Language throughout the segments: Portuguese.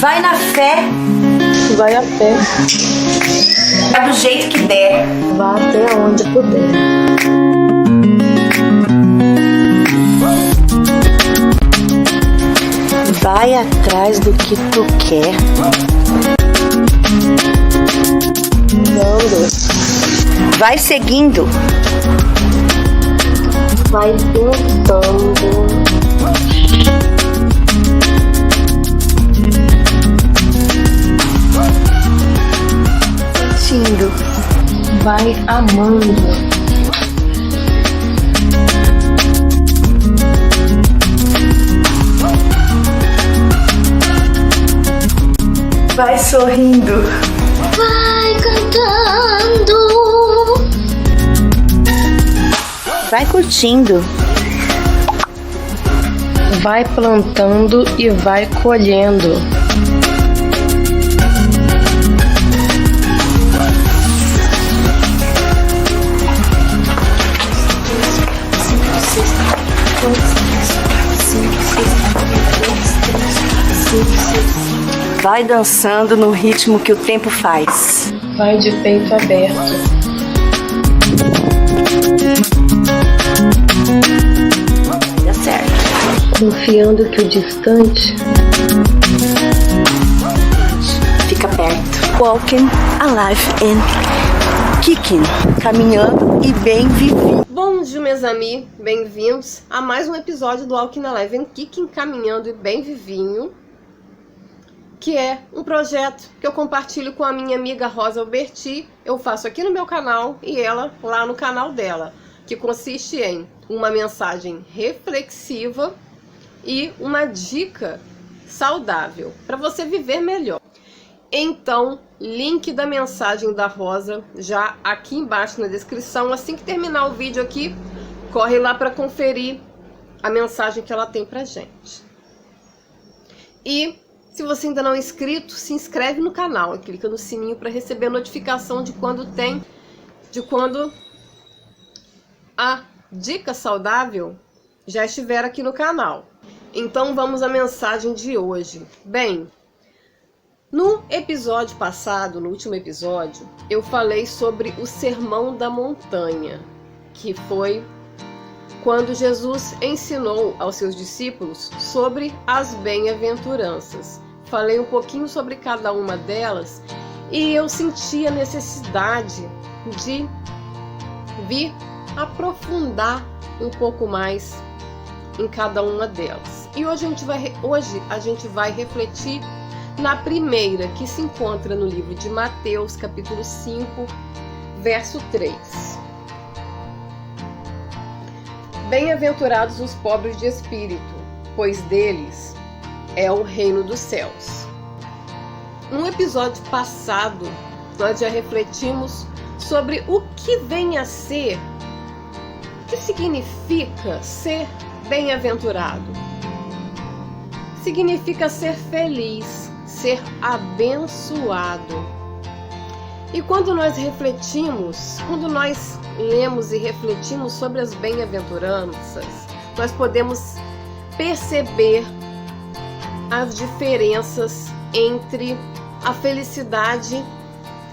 Vai na fé. Vai a pé. Vai do jeito que der. Vá até onde puder. Vai atrás do que tu quer. Andando. Vai seguindo. Vai tentando. Sentindo. Vai amando. Vai sorrindo. Vai cantando. Vai curtindo. Vai plantando e vai colhendo. Vai dançando no ritmo que o tempo faz. Vai de peito aberto. Vai dar certo. Confiando que o distante Fica perto. Walking, alive and kicking. Caminhando e bem vivido. Bom dia, meus amigos, bem-vindos a mais um episódio do Walking Alive and Kicking, Caminhando e Bem Vivinho, que é um projeto que eu compartilho com a minha amiga Rosa Alberti. Eu faço aqui no meu canal e ela lá no canal dela, que consiste em uma mensagem reflexiva e uma dica saudável para você viver melhor. Então, link da mensagem da Rosa já aqui embaixo na descrição. Assim que terminar o vídeo aqui, corre lá para conferir a mensagem que ela tem pra gente. E se você ainda não é inscrito, se inscreve no canal, clica no sininho para receber a notificação de quando a dica saudável já estiver aqui no canal. Então vamos à mensagem de hoje. Bem, no episódio passado, no último episódio, eu falei sobre o Sermão da Montanha, que foi quando Jesus ensinou aos seus discípulos sobre as bem-aventuranças. Falei um pouquinho sobre cada uma delas e eu senti a necessidade de vir aprofundar um pouco mais em cada uma delas. E hoje a gente vai refletir na primeira, que se encontra no livro de Mateus, capítulo 5, verso 3. Bem-aventurados os pobres de espírito, pois deles é o reino dos céus. No episódio passado, nós já refletimos sobre o que vem a ser, o que significa ser bem-aventurado. Significa ser feliz, ser abençoado. E quando nós lemos e refletimos sobre as bem-aventuranças, nós podemos perceber as diferenças entre a felicidade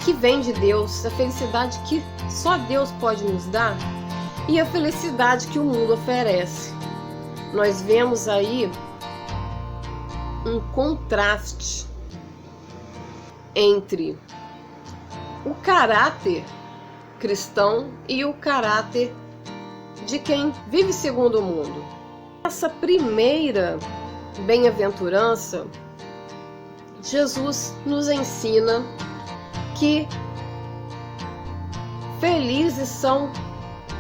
que vem de Deus, a felicidade que só Deus pode nos dar, e a felicidade que o mundo oferece. Nós vemos aí um contraste entre o caráter cristão e o caráter de quem vive segundo o mundo. Essa primeira bem-aventurança, Jesus nos ensina que felizes são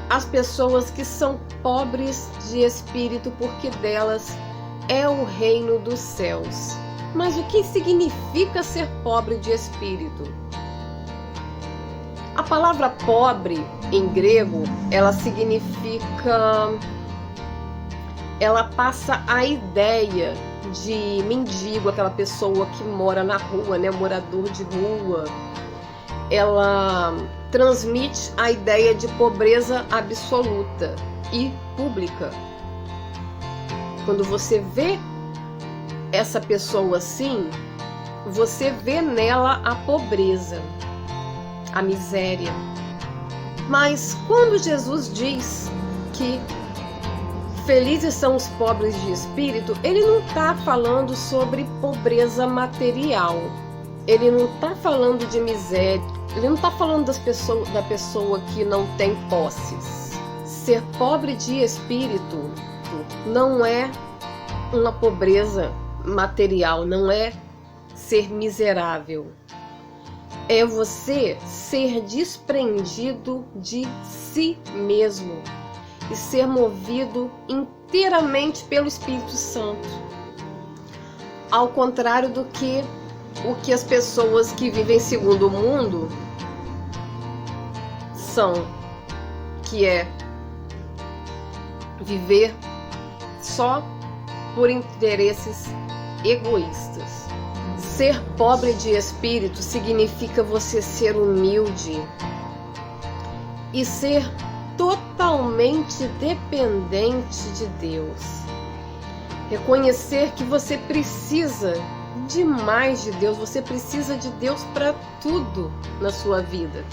as pessoas que são pobres de espírito, porque delas é o reino dos céus. Mas o que significa ser pobre de espírito? A palavra pobre em grego, ela passa a ideia de mendigo, aquela pessoa que mora na rua, né, morador de rua. Ela transmite a ideia de pobreza absoluta e pública. Quando você vê essa pessoa assim, você vê nela a pobreza, a miséria. Mas quando Jesus diz que felizes são os pobres de espírito, ele não está falando sobre pobreza material. Ele não está falando de miséria. Ele não está falando da pessoa que não tem posses. Ser pobre de espírito não é uma pobreza material, não é ser miserável. É você ser desprendido de si mesmo e ser movido inteiramente pelo Espírito Santo. Ao contrário do que o que as pessoas que vivem segundo o mundo são, que é viver só por interesses egoístas. Ser pobre de espírito significa você ser humilde e ser totalmente dependente de Deus. Reconhecer que você precisa demais de Deus, você precisa de Deus para tudo na sua vida.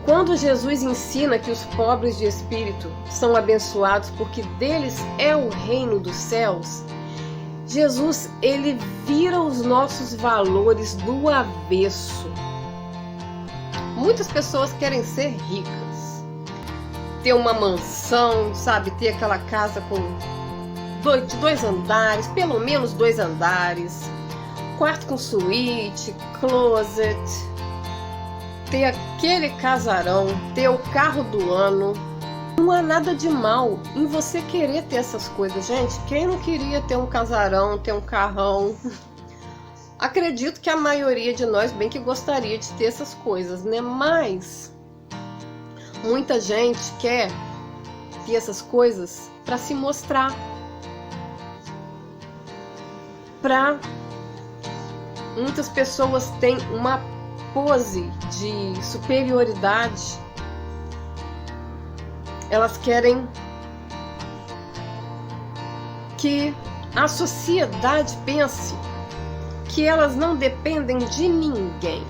Quando Jesus ensina que os pobres de espírito são abençoados porque deles é o reino dos céus, Jesus, ele vira os nossos valores do avesso. Muitas pessoas querem ser ricas, ter uma mansão, sabe, ter aquela casa com dois andares, pelo menos 2 andares, quarto com suíte, closet, ter aquele casarão, ter o carro do ano. Não há nada de mal em você querer ter essas coisas, gente. Quem não queria ter um casarão, ter um carrão? Acredito que a maioria de nós bem que gostaria de ter essas coisas, né? Mas muita gente quer ter essas coisas para se mostrar, muitas pessoas têm uma pose de superioridade. Elas querem que a sociedade pense que elas não dependem de ninguém.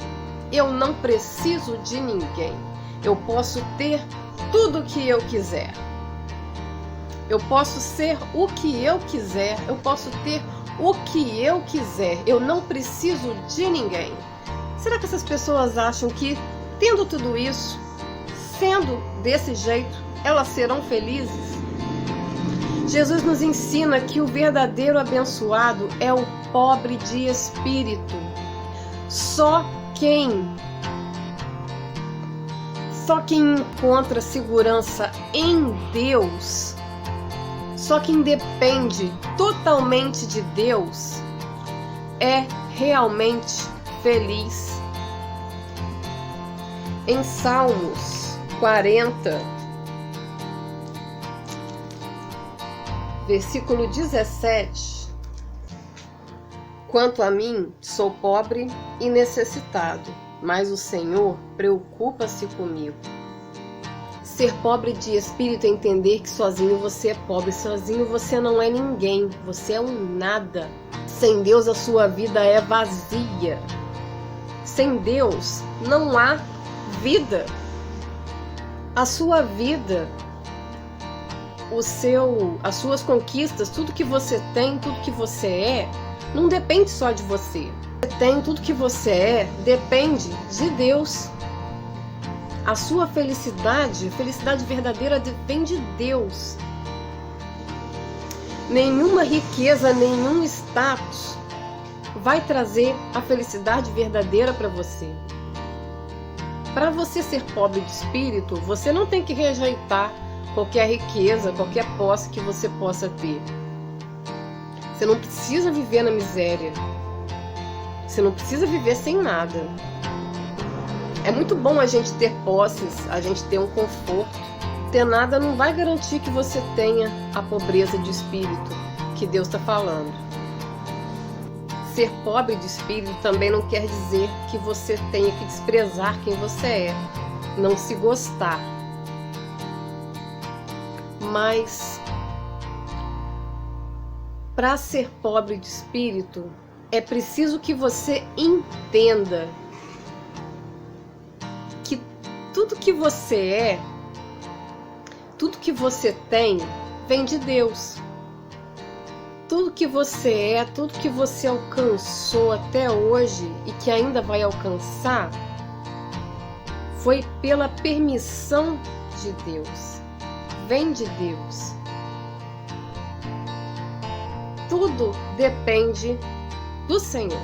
Eu não preciso de ninguém. Eu posso ter tudo o que eu quiser. Eu posso ser o que eu quiser. Eu posso ter o que eu quiser. Eu não preciso de ninguém. Será que essas pessoas acham que, tendo tudo isso, sendo desse jeito, elas serão felizes? Jesus nos ensina que o verdadeiro abençoado é o pobre de espírito. Só quem encontra segurança em Deus, só quem depende totalmente de Deus, é realmente feliz. Em Salmos 40, versículo 17: quanto a mim, sou pobre e necessitado, mas o Senhor preocupa-se comigo. Ser pobre de espírito é entender que sozinho você é pobre, sozinho você não é ninguém, você é um nada. Sem Deus a sua vida é vazia. Sem Deus não há vida. A sua vida, as suas conquistas, tudo que você tem, tudo que você é, não depende só de você. Tudo que você é, depende de Deus. A sua felicidade verdadeira vem de Deus. Nenhuma riqueza, nenhum status vai trazer a felicidade verdadeira para você. Para você ser pobre de espírito, você não tem que rejeitar qualquer riqueza, qualquer posse que você possa ter. Você não precisa viver na miséria. Você não precisa viver sem nada. É muito bom a gente ter posses, a gente ter um conforto. Ter nada não vai garantir que você tenha a pobreza de espírito que Deus está falando. Ser pobre de espírito também não quer dizer que você tenha que desprezar quem você é, não se gostar. Mas para ser pobre de espírito, é preciso que você entenda que tudo que você é, tudo que você tem, vem de Deus. Tudo que você é, tudo que você alcançou até hoje e que ainda vai alcançar, foi pela permissão de Deus. Vem de Deus. Tudo depende do Senhor.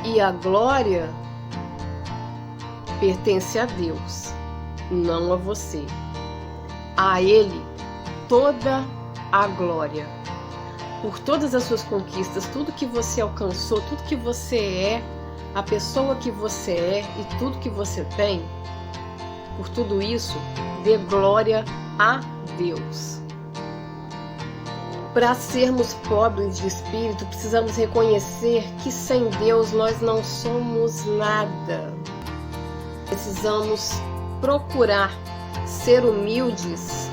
E a glória pertence a Deus, não a você. A Ele toda a glória. Por todas as suas conquistas, tudo que você alcançou, tudo que você é, a pessoa que você é e tudo que você tem, por tudo isso, dê glória a Deus. Para sermos pobres de espírito, precisamos reconhecer que sem Deus nós não somos nada. Precisamos procurar ser humildes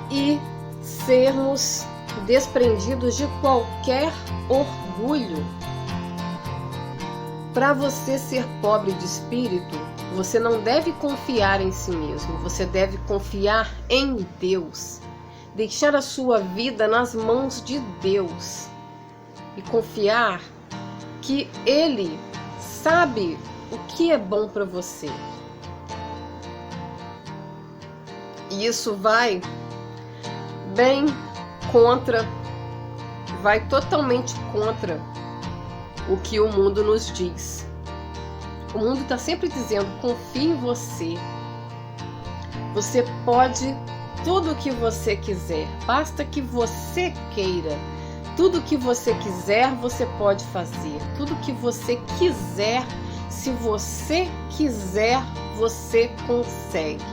e sermos desprendidos de qualquer orgulho. Para você ser pobre de espírito, você não deve confiar em si mesmo, você deve confiar em Deus. Deixar a sua vida nas mãos de Deus e confiar que Ele sabe o que é bom para você. E isso vai bem contra, vai totalmente contra o que o mundo nos diz. O mundo está sempre dizendo: confie em você. Você pode tudo o que você quiser, basta que você queira. Tudo que você quiser, você pode fazer. Tudo que você quiser, se você quiser, você consegue.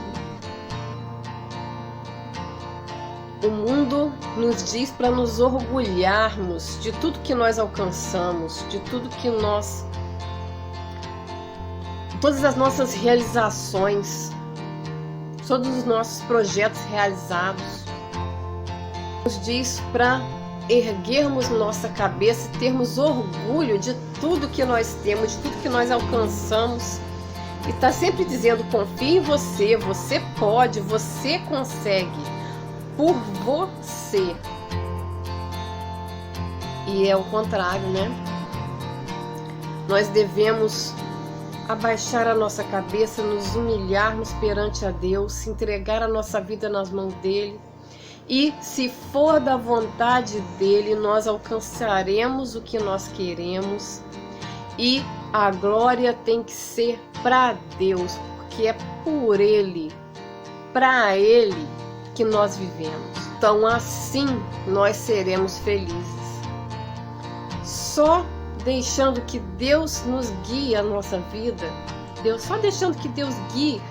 O mundo nos diz para nos orgulharmos de tudo que nós alcançamos, de tudo que todas as nossas realizações, todos os nossos projetos realizados. Nos diz para erguermos nossa cabeça e termos orgulho de tudo que nós temos, de tudo que nós alcançamos. E está sempre dizendo: confie em você, você pode, você consegue. Por você. E é o contrário, né? Nós devemos abaixar a nossa cabeça, nos humilharmos perante a Deus, entregar a nossa vida nas mãos dele. E se for da vontade dele, nós alcançaremos o que nós queremos. E a glória tem que ser para Deus, porque é por ele, para ele que nós vivemos. Então assim nós seremos felizes. Só deixando que Deus nos guie a nossa vida, só deixando que Deus guie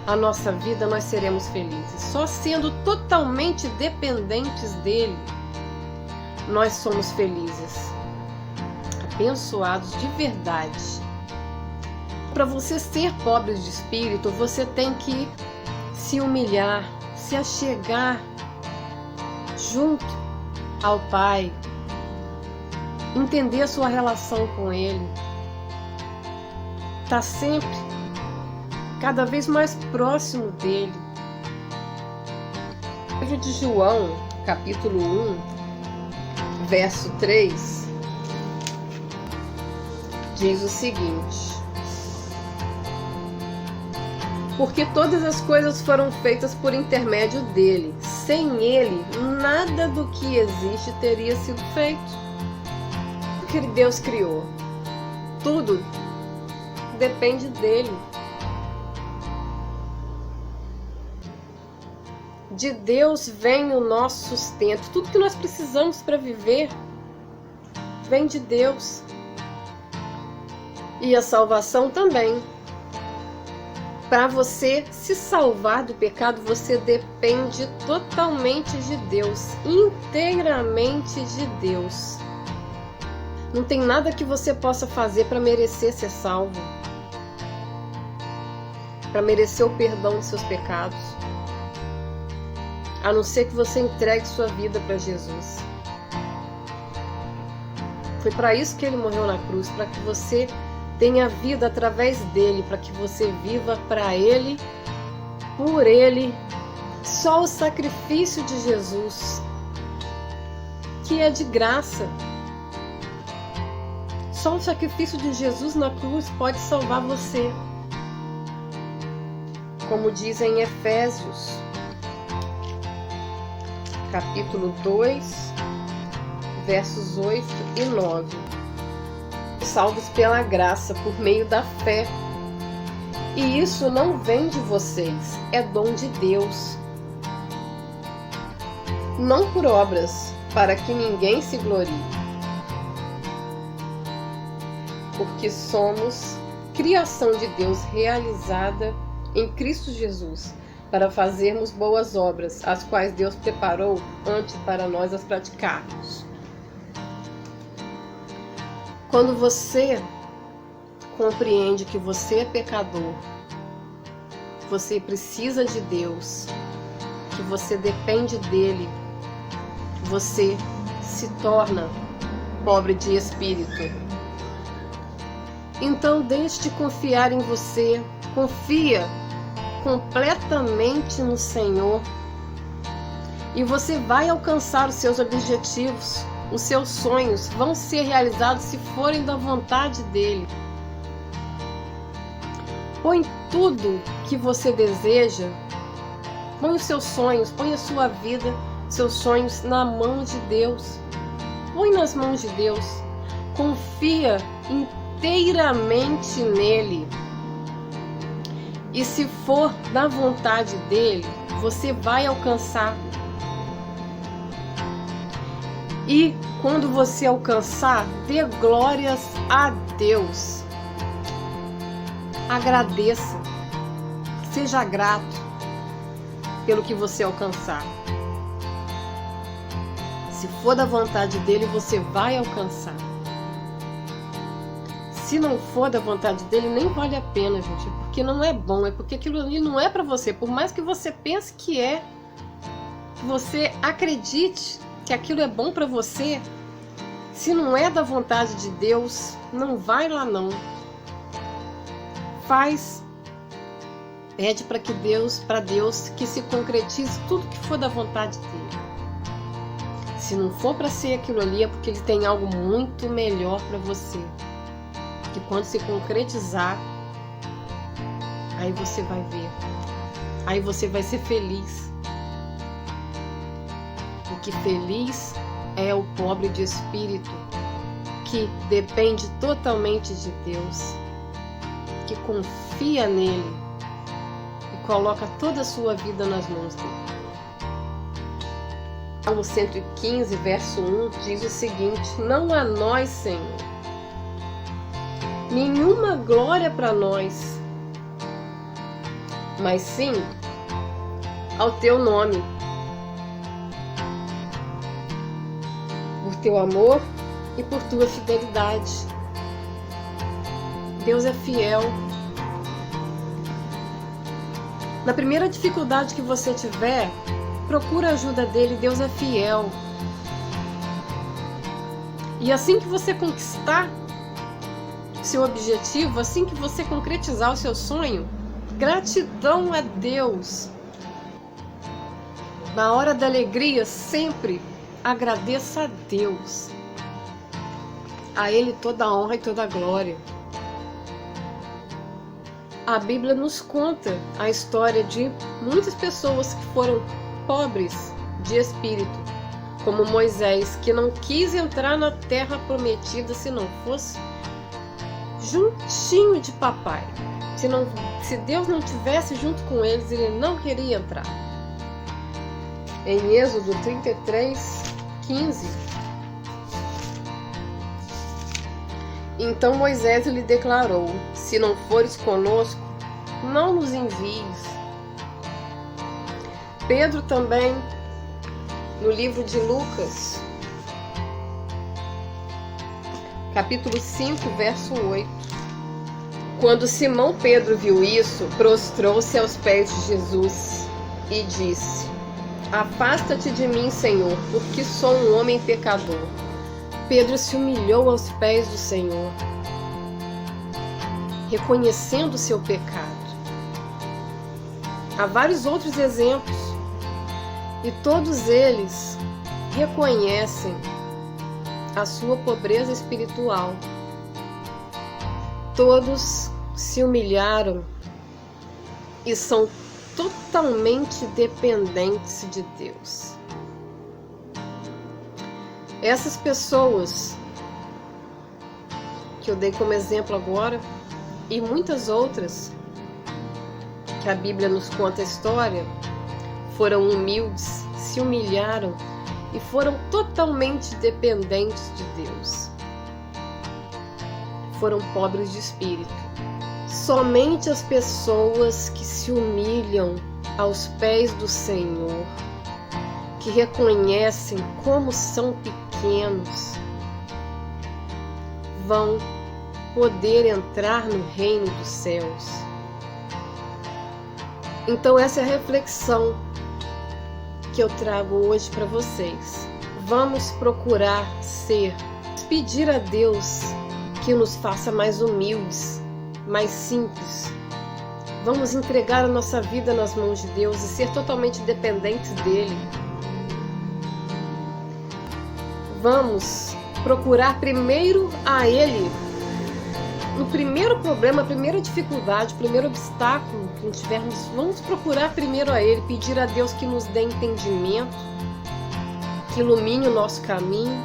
a nossa vida, nós seremos felizes. Só sendo totalmente dependentes dele, nós somos felizes, abençoados de verdade. Para você ser pobre de espírito, você tem que se humilhar, se achegar junto ao Pai, entender a sua relação com Ele, tá sempre cada vez mais próximo dele. No livro de João, capítulo 1, verso 3, diz o seguinte: porque todas as coisas foram feitas por intermédio dele. Sem ele, nada do que existe teria sido feito. O que Deus criou, tudo depende dele. De Deus vem o nosso sustento. Tudo que nós precisamos para viver vem de Deus. E a salvação também. Para você se salvar do pecado, você depende totalmente de Deus, inteiramente de Deus. Não tem nada que você possa fazer para merecer ser salvo, para merecer o perdão dos seus pecados. a não ser que você entregue sua vida para Jesus. Foi para isso que ele morreu na cruz, para que você tenha vida através dele, para que você viva para ele, por ele. Só o sacrifício de Jesus, que é de graça. Só o sacrifício de Jesus na cruz pode salvar você. Como diz em Efésios, capítulo 2, versos 8 e 9. Salvos pela graça, por meio da fé. E isso não vem de vocês, é dom de Deus. Não por obras, para que ninguém se glorie. Porque somos criação de Deus realizada em Cristo Jesus, para fazermos boas obras, as quais Deus preparou antes para nós as praticarmos. Quando você compreende que você é pecador, que você precisa de Deus, que você depende dele, você se torna pobre de espírito. Então deixe de confiar em você, confia completamente no Senhor e você vai alcançar os seus objetivos. Os seus sonhos vão ser realizados se forem da vontade dele. Põe tudo que você deseja, põe os seus sonhos, põe a sua vida, seus sonhos na mão de Deus. Põe nas mãos de Deus. Confia inteiramente nele. E se for da vontade dele, você vai alcançar. E quando você alcançar, dê glórias a Deus. Agradeça. Seja grato pelo que você alcançar. Se for da vontade dele, você vai alcançar. Se não for da vontade dele, nem vale a pena, gente. Porque não é bom, é porque aquilo ali não é para você. Por mais que você pense que é, que você acredite que aquilo é bom para você, se não é da vontade de Deus, não vai lá não. Pede para Deus que se concretize tudo que for da vontade dele. Se não for para ser aquilo ali, é porque ele tem algo muito melhor para você. Que quando se concretizar, aí você vai ver. Aí você vai ser feliz. Porque feliz é o pobre de espírito, que depende totalmente de Deus, que confia nele e coloca toda a sua vida nas mãos dele. Salmo 115, verso 1 diz o seguinte: não a nós, Senhor, nenhuma glória para nós, mas sim ao teu nome, por teu amor e por tua fidelidade. Deus é fiel. Na primeira dificuldade que você tiver, procura a ajuda dele. Deus é fiel. E assim que você conquistar seu objetivo, assim que você concretizar o seu sonho, gratidão a Deus. Na hora da alegria, sempre agradeça a Deus. A Ele toda a honra e toda a glória. A Bíblia nos conta a história de muitas pessoas que foram pobres de espírito, como Moisés, que não quis entrar na terra prometida se não fosse juntinho de papai. Se Deus não tivesse junto com eles, ele não queria entrar. Em Êxodo 33, 15. Então Moisés lhe declarou: se não fores conosco, não nos envies. Pedro também, no livro de Lucas, capítulo 5, verso 8. Quando Simão Pedro viu isso, prostrou-se aos pés de Jesus e disse: Afasta-te de mim, Senhor, porque sou um homem pecador. Pedro se humilhou aos pés do Senhor, reconhecendo seu pecado. Há vários outros exemplos, e todos eles reconhecem a sua pobreza espiritual. Todos se humilharam e são totalmente dependentes de Deus. Essas pessoas que eu dei como exemplo agora, e muitas outras que a Bíblia nos conta a história, foram humildes, se humilharam e foram totalmente dependentes de Deus. Foram pobres de espírito. Somente as pessoas que se humilham aos pés do Senhor, que reconhecem como são pequenos, vão poder entrar no reino dos céus. Então essa é a reflexão que eu trago hoje para vocês. Vamos procurar pedir a Deus que nos faça mais humildes, mais simples. Vamos entregar a nossa vida nas mãos de Deus e ser totalmente dependentes dele. Vamos procurar primeiro a Ele. No primeiro problema, a primeira dificuldade, o primeiro obstáculo que tivermos, vamos procurar primeiro a Ele, pedir a Deus que nos dê entendimento, que ilumine o nosso caminho.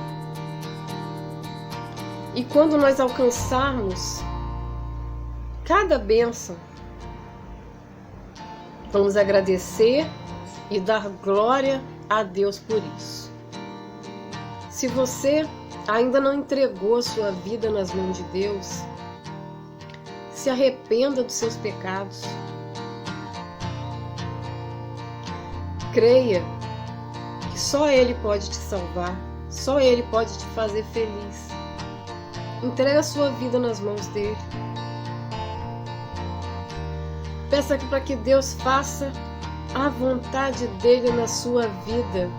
E quando nós alcançarmos cada bênção, vamos agradecer e dar glória a Deus por isso. Se você ainda não entregou a sua vida nas mãos de Deus, se arrependa dos seus pecados. Creia que só Ele pode te salvar, só Ele pode te fazer feliz. Entrega a sua vida nas mãos dele. Peça para que Deus faça a vontade dele na sua vida.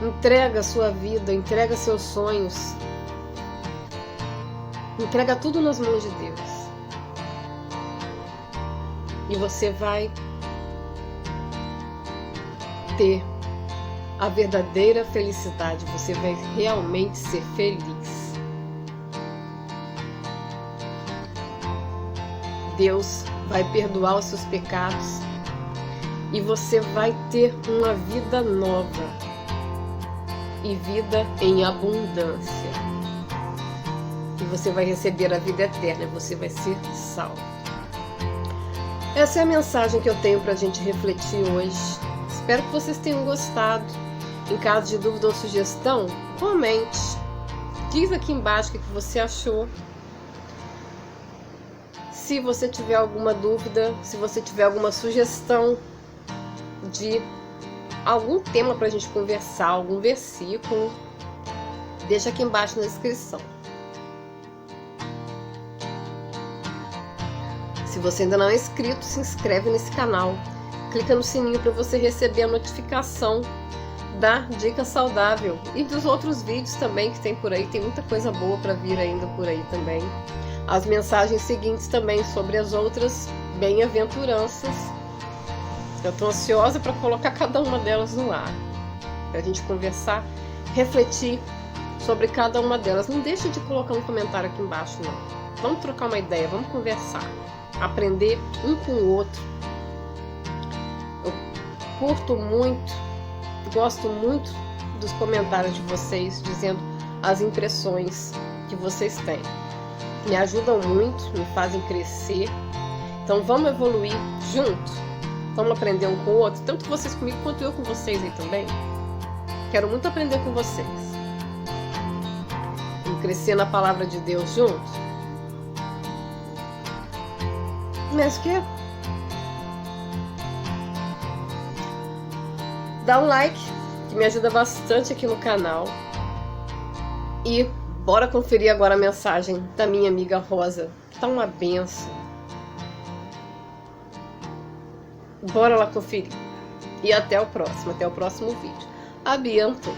Entrega a sua vida, entrega seus sonhos. Entrega tudo nas mãos de Deus. E você vai ter a verdadeira felicidade. Você vai realmente ser feliz. Deus vai perdoar os seus pecados e você vai ter uma vida nova e vida em abundância. E você vai receber a vida eterna, você vai ser salvo. Essa é a mensagem que eu tenho para a gente refletir hoje. Espero que vocês tenham gostado. Em caso de dúvida ou sugestão, comente. Diz aqui embaixo o que você achou. Se você tiver alguma dúvida, se você tiver alguma sugestão de algum tema para a gente conversar, algum versículo, deixa aqui embaixo na descrição. Se você ainda não é inscrito, se inscreve nesse canal. Clica no sininho para você receber a notificação da Dica Saudável e dos outros vídeos também que tem por aí. Tem muita coisa boa para vir ainda por aí também. As mensagens seguintes também sobre as outras bem-aventuranças. Eu estou ansiosa para colocar cada uma delas no ar, para a gente conversar, refletir sobre cada uma delas. Não deixe de colocar um comentário aqui embaixo, não. Vamos trocar uma ideia, vamos conversar, aprender um com o outro. Eu curto muito, gosto muito dos comentários de vocês, dizendo as impressões que vocês têm. Me ajudam muito, me fazem crescer. Então vamos evoluir junto. Vamos aprender um com o outro, tanto vocês comigo quanto eu com vocês aí também. Quero muito aprender com vocês. Vamos crescer na palavra de Deus juntos. Mas que? Dá um like, que me ajuda bastante aqui no canal. E bora conferir agora a mensagem da minha amiga Rosa, que tá uma benção. Bora lá conferir. E até o próximo vídeo. Abianto.